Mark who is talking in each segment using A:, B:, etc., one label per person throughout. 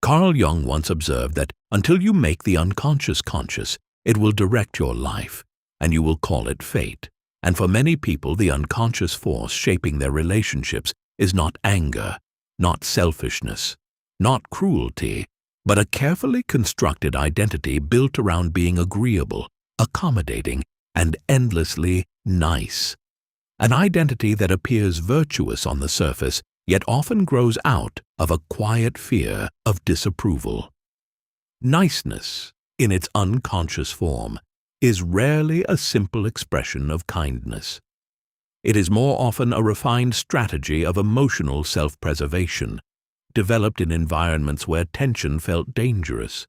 A: Carl Jung once observed that until you make the unconscious conscious, it will direct your life, and you will call it fate. And for many people, the unconscious force shaping their relationships is not anger, not selfishness, not cruelty, but a carefully constructed identity built around being agreeable, accommodating, and endlessly nice. An identity that appears virtuous on the surface, yet often grows out of a quiet fear of disapproval. Niceness, in its unconscious form, is rarely a simple expression of kindness. It is more often a refined strategy of emotional self-preservation, developed in environments where tension felt dangerous,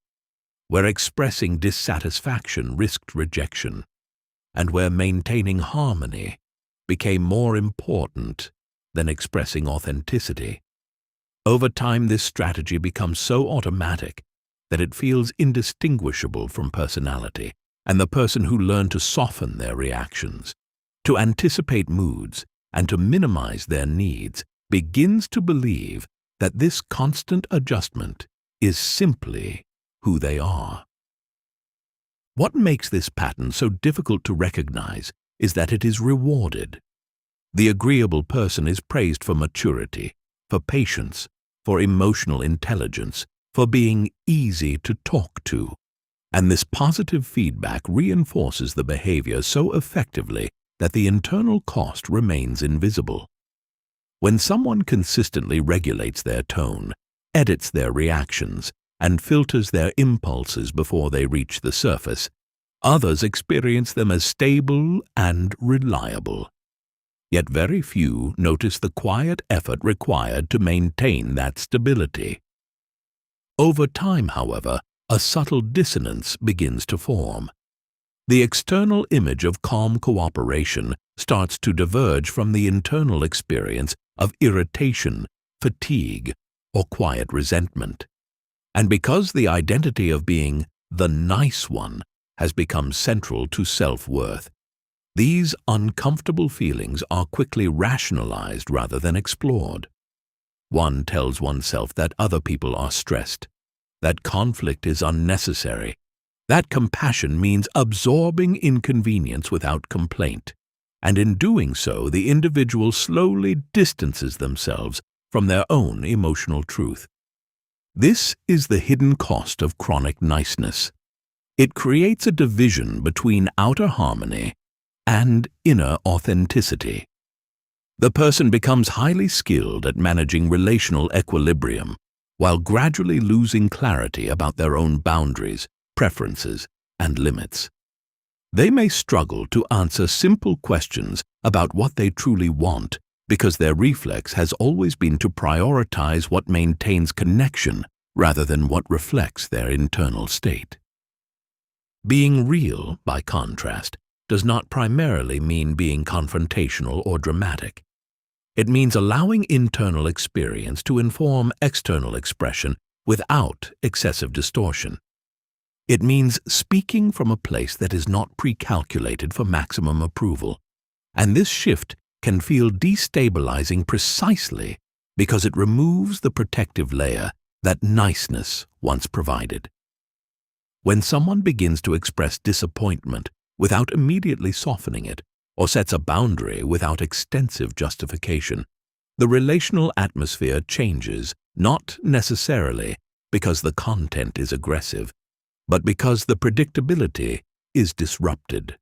A: where expressing dissatisfaction risked rejection, and where maintaining harmony became more important than expressing authenticity. Over time, this strategy becomes so automatic that it feels indistinguishable from personality, and the person who learned to soften their reactions, to anticipate moods, and to minimize their needs begins to believe that this constant adjustment is simply who they are. What makes this pattern so difficult to recognize is that it is rewarded. The agreeable person is praised for maturity, for patience, for emotional intelligence, for being easy to talk to. And this positive feedback reinforces the behavior so effectively that the internal cost remains invisible. When someone consistently regulates their tone, edits their reactions, and filters their impulses before they reach the surface, others experience them as stable and reliable. Yet very few notice the quiet effort required to maintain that stability. Over time, however, a subtle dissonance begins to form. The external image of calm cooperation starts to diverge from the internal experience of irritation, fatigue, or quiet resentment. And because the identity of being the nice one has become central to self-worth, these uncomfortable feelings are quickly rationalized rather than explored. One tells oneself that other people are stressed, that conflict is unnecessary, that compassion means absorbing inconvenience without complaint, and in doing so, the individual slowly distances themselves from their own emotional truth. This is the hidden cost of chronic niceness. It creates a division between outer harmony and inner authenticity. The person becomes highly skilled at managing relational equilibrium, while gradually losing clarity about their own boundaries, preferences, and limits. They may struggle to answer simple questions about what they truly want because their reflex has always been to prioritize what maintains connection rather than what reflects their internal state. Being real, by contrast, does not primarily mean being confrontational or dramatic. It means allowing internal experience to inform external expression without excessive distortion. It means speaking from a place that is not pre-calculated for maximum approval, and this shift can feel destabilizing precisely because it removes the protective layer that niceness once provided. When someone begins to express disappointment without immediately softening it, or sets a boundary without extensive justification, the relational atmosphere changes, not necessarily because the content is aggressive, but because the predictability is disrupted.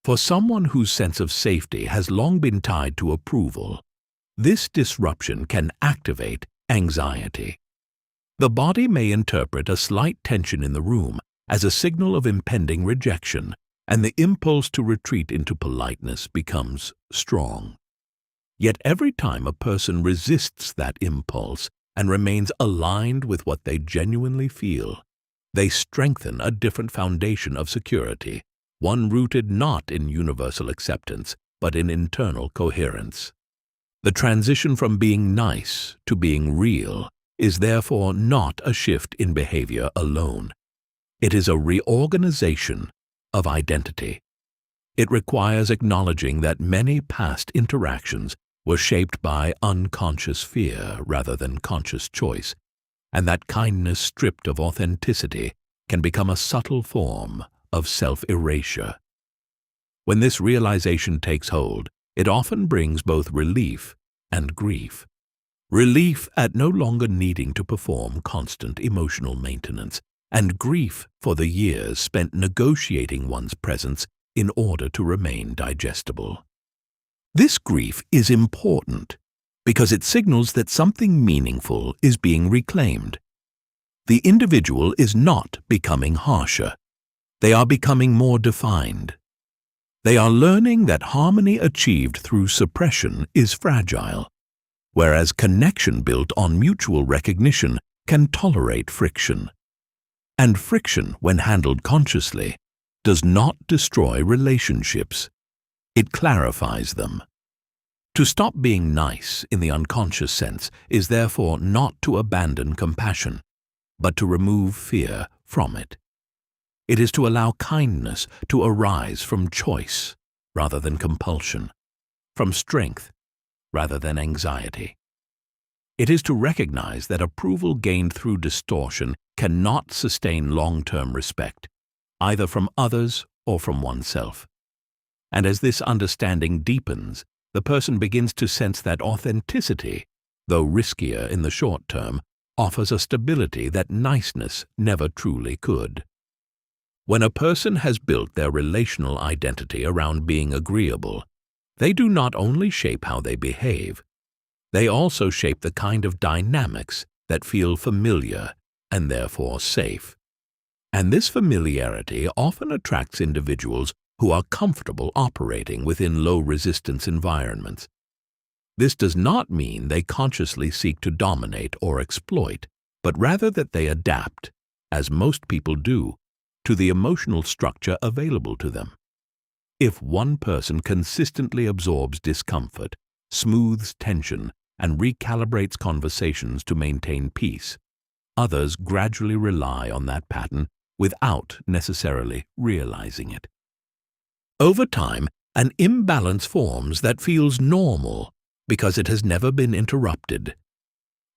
A: For someone whose sense of safety has long been tied to approval, this disruption can activate anxiety. The body may interpret a slight tension in the room as a signal of impending rejection, and the impulse to retreat into politeness becomes strong. Yet every time a person resists that impulse and remains aligned with what they genuinely feel, they strengthen a different foundation of security, one rooted not in universal acceptance, but in internal coherence. The transition from being nice to being real is therefore not a shift in behavior alone. It is a reorganization of identity. It requires acknowledging that many past interactions were shaped by unconscious fear rather than conscious choice, and that kindness stripped of authenticity can become a subtle form of self-erasure. When this realization takes hold, it often brings both relief and grief. Relief at no longer needing to perform constant emotional maintenance, and grief for the years spent negotiating one's presence in order to remain digestible. This grief is important because it signals that something meaningful is being reclaimed. The individual is not becoming harsher. They are becoming more defined. They are learning that harmony achieved through suppression is fragile, whereas connection built on mutual recognition can tolerate friction. And friction, when handled consciously, does not destroy relationships. It clarifies them. To stop being nice in the unconscious sense is therefore not to abandon compassion, but to remove fear from it. It is to allow kindness to arise from choice rather than compulsion, from strength rather than anxiety. It is to recognize that approval gained through distortion cannot sustain long-term respect, either from others or from oneself. And as this understanding deepens, the person begins to sense that authenticity, though riskier in the short term, offers a stability that niceness never truly could. When a person has built their relational identity around being agreeable, they do not only shape how they behave, they also shape the kind of dynamics that feel familiar and therefore safe. And this familiarity often attracts individuals who are comfortable operating within low-resistance environments. This does not mean they consciously seek to dominate or exploit, but rather that they adapt, as most people do, to the emotional structure available to them. If one person consistently absorbs discomfort, smooths tension, and recalibrates conversations to maintain peace, others gradually rely on that pattern without necessarily realizing it. Over time, an imbalance forms that feels normal because it has never been interrupted.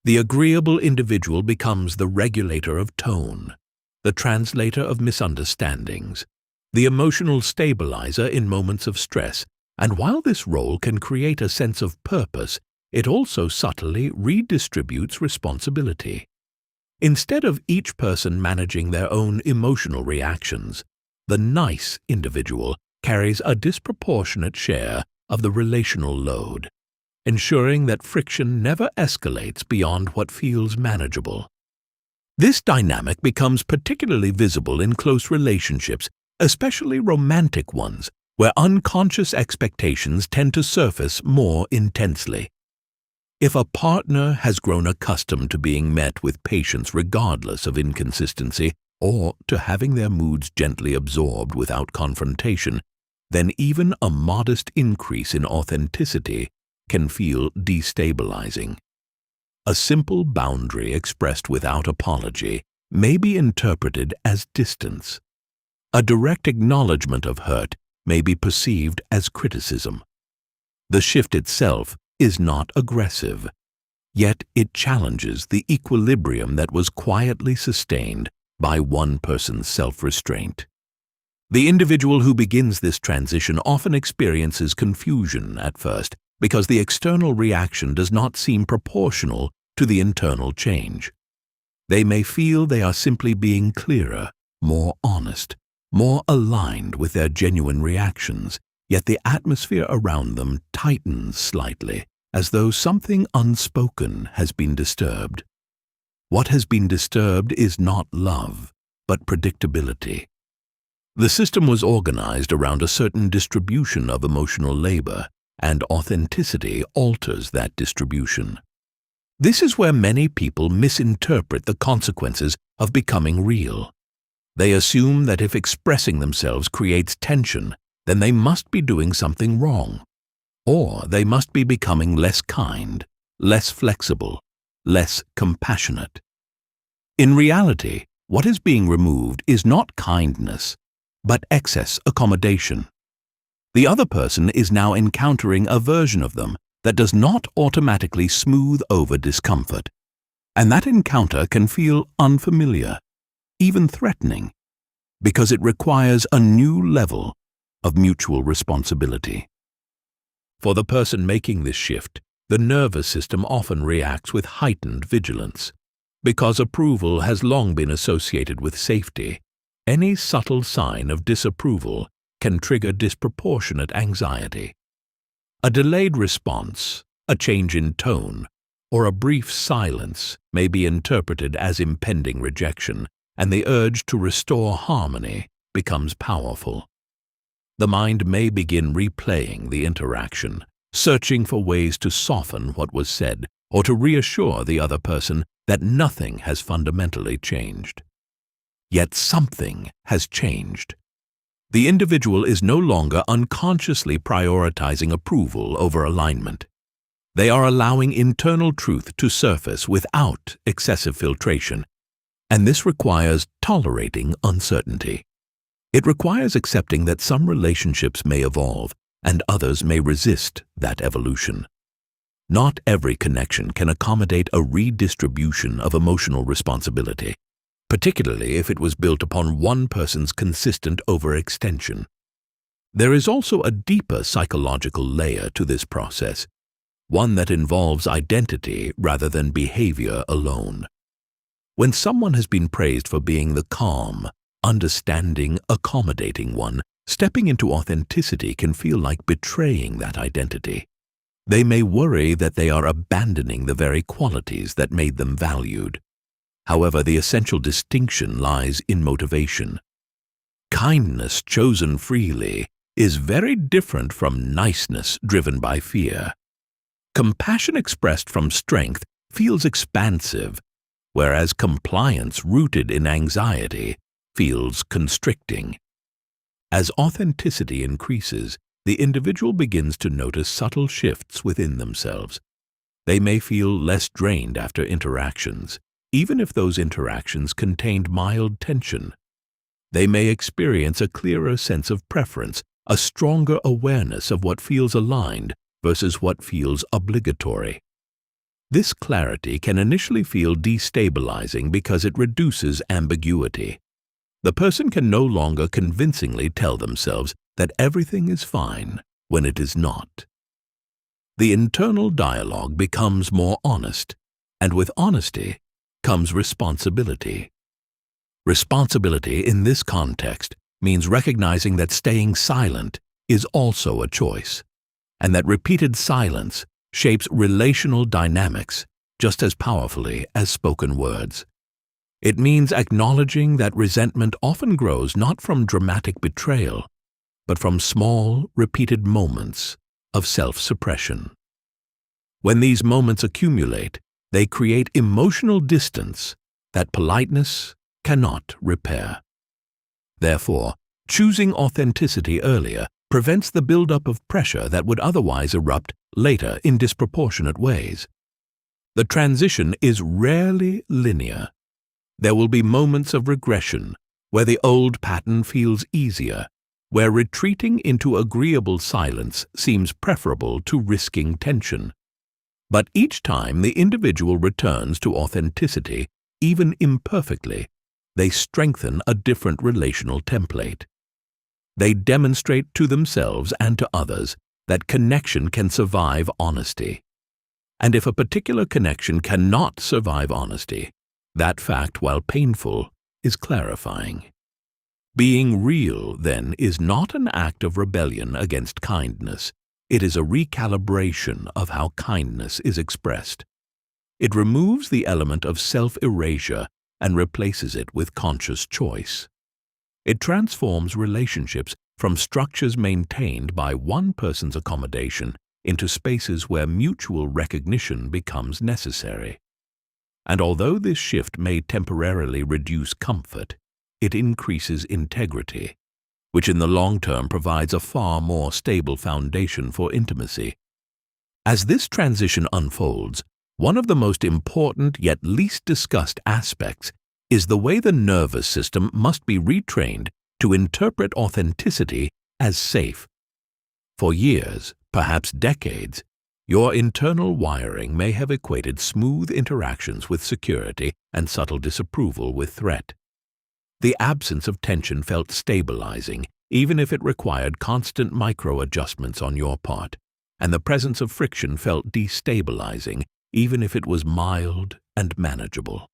A: The agreeable individual becomes the regulator of tone, the translator of misunderstandings, the emotional stabilizer in moments of stress, and while this role can create a sense of purpose, it also subtly redistributes responsibility. Instead of each person managing their own emotional reactions, the nice individual carries a disproportionate share of the relational load, ensuring that friction never escalates beyond what feels manageable. This dynamic becomes particularly visible in close relationships, especially romantic ones, where unconscious expectations tend to surface more intensely. If a partner has grown accustomed to being met with patience regardless of inconsistency, or to having their moods gently absorbed without confrontation, then even a modest increase in authenticity can feel destabilizing. A simple boundary expressed without apology may be interpreted as distance. A direct acknowledgement of hurt may be perceived as criticism. The shift itself is not aggressive, yet it challenges the equilibrium that was quietly sustained by one person's self-restraint. The individual who begins this transition often experiences confusion at first because the external reaction does not seem proportional to the internal change. They may feel they are simply being clearer, more honest, more aligned with their genuine reactions, yet the atmosphere around them tightens slightly, as though something unspoken has been disturbed. What has been disturbed is not love, but predictability. The system was organized around a certain distribution of emotional labor, and authenticity alters that distribution. This is where many people misinterpret the consequences of becoming real. They assume that if expressing themselves creates tension, then they must be doing something wrong, or they must be becoming less kind, less flexible, less compassionate. In reality, what is being removed is not kindness, but excess accommodation. The other person is now encountering a version of them that does not automatically smooth over discomfort. And that encounter can feel unfamiliar, even threatening, because it requires a new level of mutual responsibility. For the person making this shift, the nervous system often reacts with heightened vigilance. Because approval has long been associated with safety, any subtle sign of disapproval can trigger disproportionate anxiety. A delayed response, a change in tone, or a brief silence may be interpreted as impending rejection, and the urge to restore harmony becomes powerful. The mind may begin replaying the interaction, searching for ways to soften what was said or to reassure the other person that nothing has fundamentally changed. Yet something has changed. The individual is no longer unconsciously prioritizing approval over alignment. They are allowing internal truth to surface without excessive filtration, and this requires tolerating uncertainty. It requires accepting that some relationships may evolve and others may resist that evolution. Not every connection can accommodate a redistribution of emotional responsibility, particularly if it was built upon one person's consistent overextension. There is also a deeper psychological layer to this process, one that involves identity rather than behavior alone. When someone has been praised for being the calm, understanding, accommodating one, stepping into authenticity can feel like betraying that identity. They may worry that they are abandoning the very qualities that made them valued. However, the essential distinction lies in motivation. Kindness chosen freely is very different from niceness driven by fear. Compassion expressed from strength feels expansive, whereas compliance rooted in anxiety feels constricting. As authenticity increases, the individual begins to notice subtle shifts within themselves. They may feel less drained after interactions, even if those interactions contained mild tension. They may experience a clearer sense of preference, a stronger awareness of what feels aligned versus what feels obligatory. This clarity can initially feel destabilizing because it reduces ambiguity. The person can no longer convincingly tell themselves that everything is fine when it is not. The internal dialogue becomes more honest, and with honesty comes responsibility. Responsibility in this context means recognizing that staying silent is also a choice, and that repeated silence shapes relational dynamics just as powerfully as spoken words. It means acknowledging that resentment often grows not from dramatic betrayal, but from small, repeated moments of self-suppression. When these moments accumulate, they create emotional distance that politeness cannot repair. Therefore, choosing authenticity earlier prevents the buildup of pressure that would otherwise erupt later in disproportionate ways. The transition is rarely linear. There will be moments of regression where the old pattern feels easier, where retreating into agreeable silence seems preferable to risking tension. But each time the individual returns to authenticity, even imperfectly, they strengthen a different relational template. They demonstrate to themselves and to others that connection can survive honesty. And if a particular connection cannot survive honesty, that fact, while painful, is clarifying. Being real, then, is not an act of rebellion against kindness. It is a recalibration of how kindness is expressed. It removes the element of self-erasure and replaces it with conscious choice. It transforms relationships from structures maintained by one person's accommodation into spaces where mutual recognition becomes necessary. And although this shift may temporarily reduce comfort, it increases integrity, which in the long term provides a far more stable foundation for intimacy. As this transition unfolds, one of the most important yet least discussed aspects is the way the nervous system must be retrained to interpret authenticity as safe. For years, perhaps decades, Your internal wiring may have equated smooth interactions with security and subtle disapproval with threat. The absence of tension felt stabilizing, even if it required constant micro-adjustments on your part, and the presence of friction felt destabilizing, even if it was mild and manageable.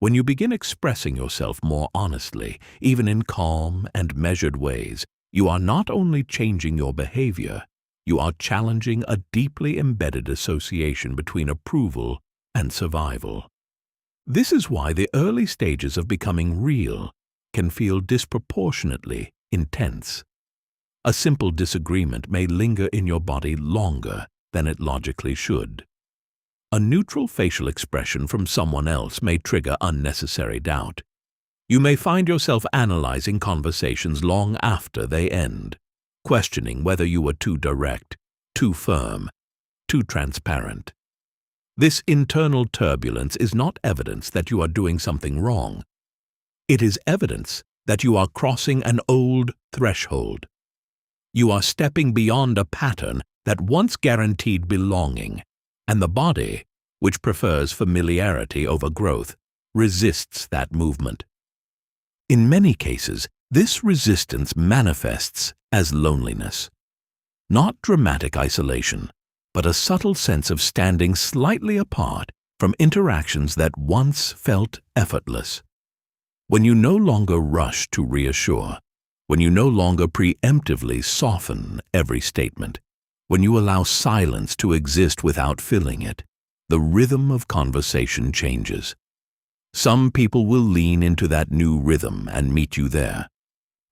A: When you begin expressing yourself more honestly, even in calm and measured ways, you are not only changing your behavior, you are challenging a deeply embedded association between approval and survival. This is why the early stages of becoming real can feel disproportionately intense. A simple disagreement may linger in your body longer than it logically should. A neutral facial expression from someone else may trigger unnecessary doubt. You may find yourself analyzing conversations long after they end, questioning whether you were too direct, too firm, too transparent. This internal turbulence is not evidence that you are doing something wrong. It is evidence that you are crossing an old threshold. You are stepping beyond a pattern that once guaranteed belonging, and the body, which prefers familiarity over growth, resists that movement. In many cases, this resistance manifests as loneliness. Not dramatic isolation, but a subtle sense of standing slightly apart from interactions that once felt effortless. When you no longer rush to reassure, when you no longer preemptively soften every statement, when you allow silence to exist without filling it, the rhythm of conversation changes. Some people will lean into that new rhythm and meet you there.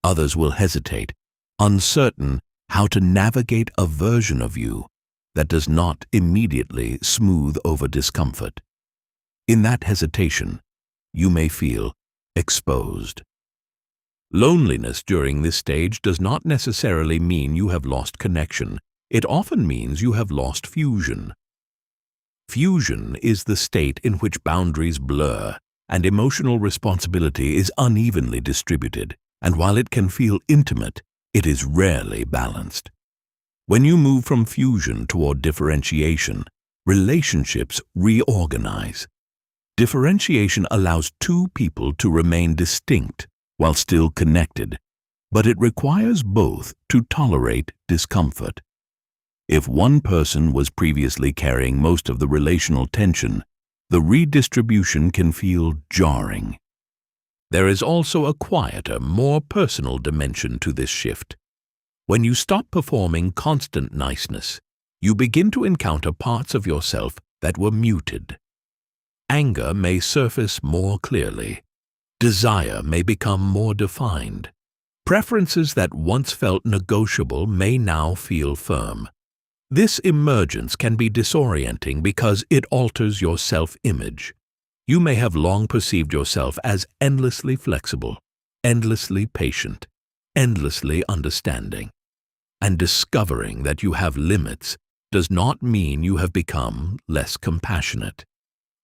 A: Others will hesitate, uncertain how to navigate a version of you that does not immediately smooth over discomfort. In that hesitation, you may feel exposed. Loneliness during this stage does not necessarily mean you have lost connection. It often means you have lost fusion. Fusion is the state in which boundaries blur and emotional responsibility is unevenly distributed, and while it can feel intimate, it is rarely balanced. When you move from fusion toward differentiation, relationships reorganize. Differentiation allows two people to remain distinct while still connected, but it requires both to tolerate discomfort. If one person was previously carrying most of the relational tension, the redistribution can feel jarring. There is also a quieter, more personal dimension to this shift. When you stop performing constant niceness, you begin to encounter parts of yourself that were muted. Anger may surface more clearly. Desire may become more defined. Preferences that once felt negotiable may now feel firm. This emergence can be disorienting because it alters your self-image. You may have long perceived yourself as endlessly flexible, endlessly patient, endlessly understanding. And discovering that you have limits does not mean you have become less compassionate.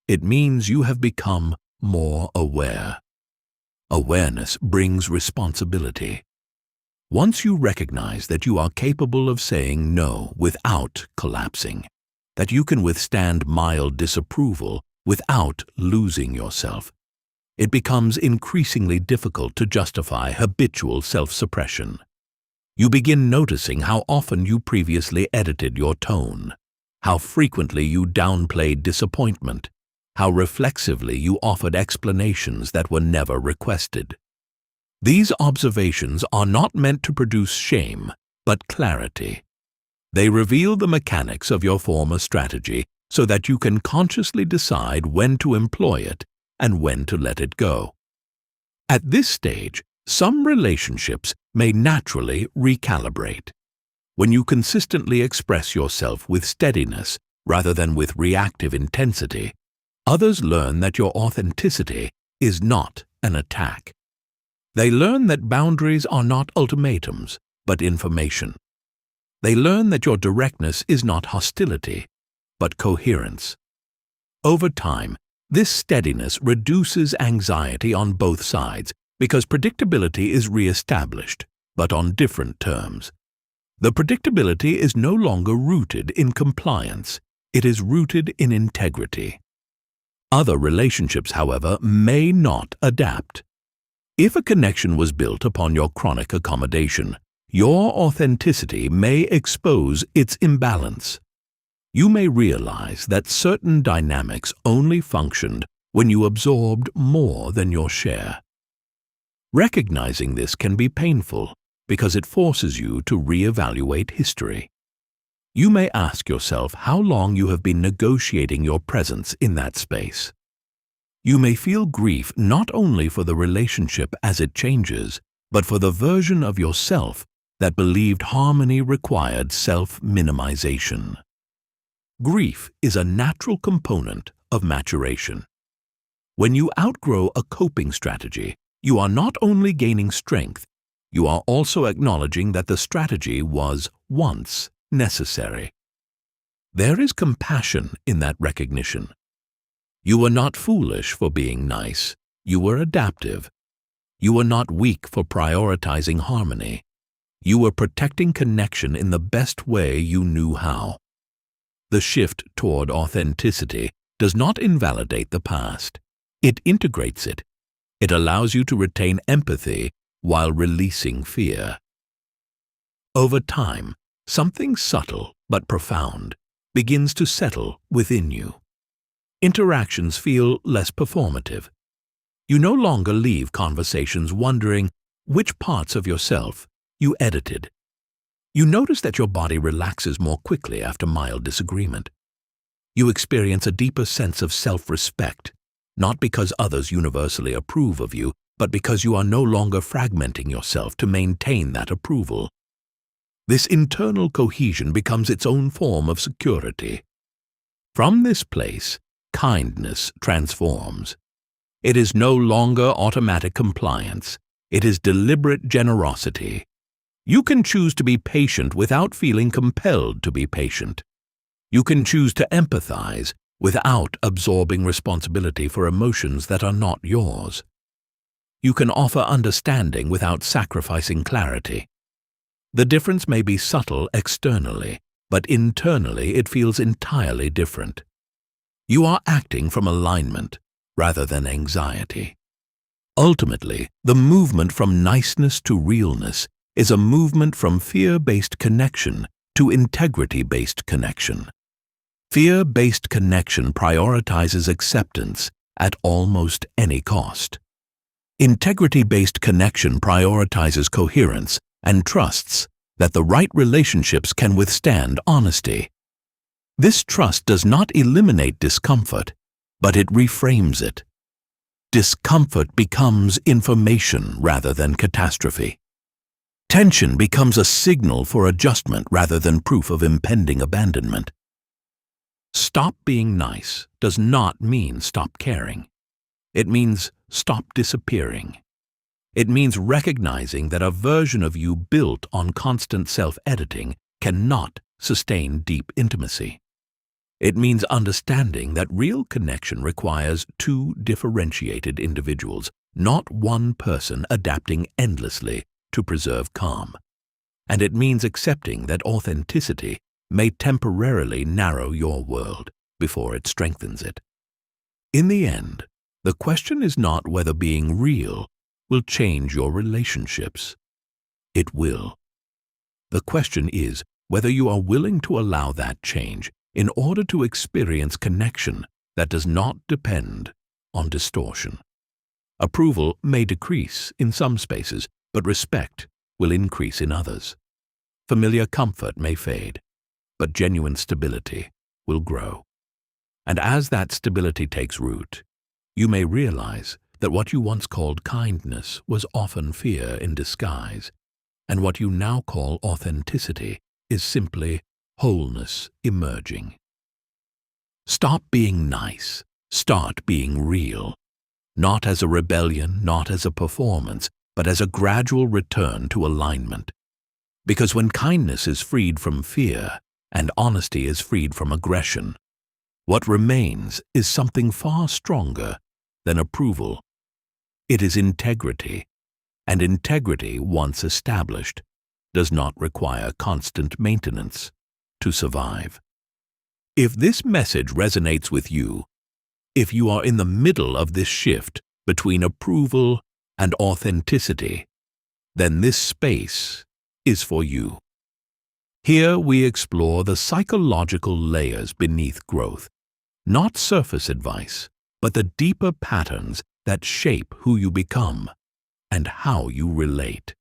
A: It means you have become more aware. Awareness brings responsibility. Once you recognize that you are capable of saying no without collapsing, that you can withstand mild disapproval without losing yourself, it becomes increasingly difficult to justify habitual self-suppression. You begin noticing how often you previously edited your tone, how frequently you downplayed disappointment, how reflexively you offered explanations that were never requested. These observations are not meant to produce shame, but clarity. They reveal the mechanics of your former strategy so that you can consciously decide when to employ it and when to let it go. At this stage, some relationships may naturally recalibrate. When you consistently express yourself with steadiness rather than with reactive intensity, others learn that your authenticity is not an attack. They learn that boundaries are not ultimatums, but information. They learn that your directness is not hostility, but coherence. Over time, this steadiness reduces anxiety on both sides because predictability is re-established, but on different terms. The predictability is no longer rooted in compliance. It is rooted in integrity. Other relationships, however, may not adapt. If a connection was built upon your chronic accommodation, your authenticity may expose its imbalance. You may realize that certain dynamics only functioned when you absorbed more than your share. Recognizing this can be painful because it forces you to reevaluate history. You may ask yourself how long you have been negotiating your presence in that space. You may feel grief not only for the relationship as it changes, but for the version of yourself that believed harmony required self-minimization. Grief is a natural component of maturation. When you outgrow a coping strategy, you are not only gaining strength, you are also acknowledging that the strategy was once necessary. There is compassion in that recognition. You were not foolish for being nice. You were adaptive. You were not weak for prioritizing harmony. You were protecting connection in the best way you knew how. The shift toward authenticity does not invalidate the past. It integrates it. It allows you to retain empathy while releasing fear. Over time, something subtle but profound begins to settle within you. Interactions feel less performative. You no longer leave conversations wondering which parts of yourself you edited. You notice that your body relaxes more quickly after mild disagreement. You experience a deeper sense of self-respect, not because others universally approve of you, but because you are no longer fragmenting yourself to maintain that approval. This internal cohesion becomes its own form of security. From this place, kindness transforms. It is no longer automatic compliance. It is deliberate generosity. You can choose to be patient without feeling compelled to be patient. You can choose to empathize without absorbing responsibility for emotions that are not yours. You can offer understanding without sacrificing clarity. The difference may be subtle externally, but internally it feels entirely different. You are acting from alignment rather than anxiety. Ultimately, the movement from niceness to realness is a movement from fear-based connection to integrity-based connection. Fear-based connection prioritizes acceptance at almost any cost. Integrity-based connection prioritizes coherence and trusts that the right relationships can withstand honesty. This trust does not eliminate discomfort, but it reframes it. Discomfort becomes information rather than catastrophe. Tension becomes a signal for adjustment rather than proof of impending abandonment. Stop being nice does not mean stop caring. It means stop disappearing. It means recognizing that a version of you built on constant self-editing cannot sustain deep intimacy. It means understanding that real connection requires two differentiated individuals, not one person adapting endlessly to preserve calm. And it means accepting that authenticity may temporarily narrow your world before it strengthens it. In the end, the question is not whether being real will change your relationships. It will. The question is whether you are willing to allow that change in order to experience connection that does not depend on distortion. Approval may decrease in some spaces, but respect will increase in others. Familiar comfort may fade, but genuine stability will grow. And as that stability takes root, you may realize that what you once called kindness was often fear in disguise, and what you now call authenticity is simply wholeness emerging. Stop being nice. Start being real. Not as a rebellion, not as a performance, but as a gradual return to alignment. Because when kindness is freed from fear and honesty is freed from aggression, what remains is something far stronger than approval. It is integrity, and integrity, once established, does not require constant maintenance to survive. If this message resonates with you, if you are in the middle of this shift between approval and authenticity, then this space is for you. Here we explore the psychological layers beneath growth, not surface advice, but the deeper patterns that shape who you become and how you relate.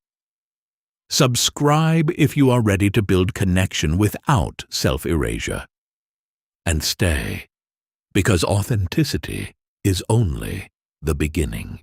A: Subscribe if you are ready to build connection without self-erasure. And stay, because authenticity is only the beginning.